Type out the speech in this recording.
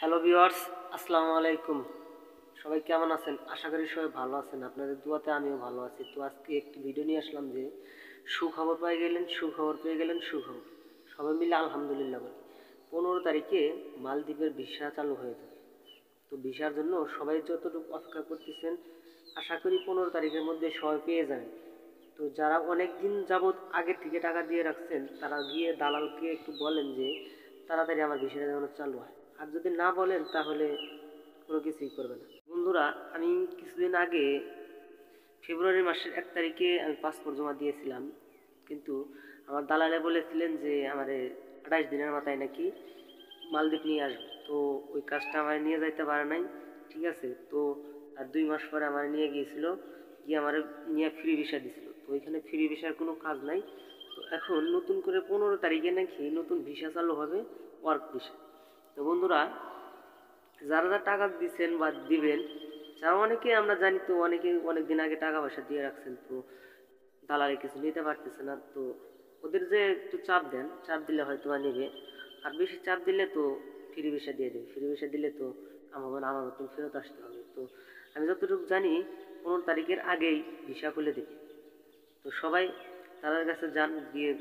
Hello viewers, আসসালামু আলাইকুম। সবাই কেমন আছেন? আশা করি সবাই ভালো আছেন। আপনাদের দোয়াতে আমিও ভালো আছি। তো আজকে একটি ভিডিও নিয়ে আসলাম যে সুখবর পেয়ে গেলেন সুখবর। সবাই মিলে আলহামদুলিল্লাহ বলি। 15 তারিখে মালদ্বীপের ভিসা চালু হয়ে যাবে। তো ভিসার জন্য সবাই যতটুকু অপেক্ষা করতেছেন, আশা করি 15 তারিখের মধ্যে সবাই পেয়ে যাবেন। তো যারা অনেক দিন যাবৎ আগে থেকে টাকা দিয়ে রাখছেন, তারা গিয়ে দালালকে একটু বলেন যে তাড়াতাড়ি আমার ভিসাটা যেন চালু হয়। আর যদি না বলেন তাহলে কোনো কিছুই করবে না। বন্ধুরা, আমি কিছুদিন আগে ফেব্রুয়ারি মাসের 1 তারিখে আমি পাসপোর্ট জমা দিয়েছিলাম, কিন্তু আমার দালালে বলেছিলেন যে আমার 28 দিনের মাথায় নাকি মালদ্বীপ নিয়ে আসবে। তো ওই কাজটা আমার নিয়ে যাইতে পারে নাই। ঠিক আছে, তো আর 2 মাস পরে আমার নিয়ে গিয়েছিল, গিয়ে আমার নিয়ে ফ্রি ভিসা দিছিল। তো ওইখানে ফ্রি ভিসার কোনো কাজ নাই। তো এখন নতুন করে 15 তারিখে নাকি নতুন ভিসা চালু হবে, ওয়ার্ক ভিসা। তো বন্ধুরা, যারা যারা টাকা দিচ্ছেন বা দিবেন, যারা অনেকে আমরা জানি, তো অনেকে অনেক দিন আগে টাকা পয়সা দিয়ে রাখছেন, তো দালালি কিছু নিতে পারতেছে না। তো ওদের যে একটু চাপ দেন, চাপ দিলে হয়তো নেবে। আর বেশি চাপ দিলে তো ফ্রি ভিসা দিয়ে দেবে। ফ্রি ভিসা দিলে তো আমার মতন ফেরত আসতে হবে। তো আমি যতটুকু জানি 15 তারিখের আগেই ভিসা খুলে দেবে। তো সবাই তাদের কাছে যান, গিয়ে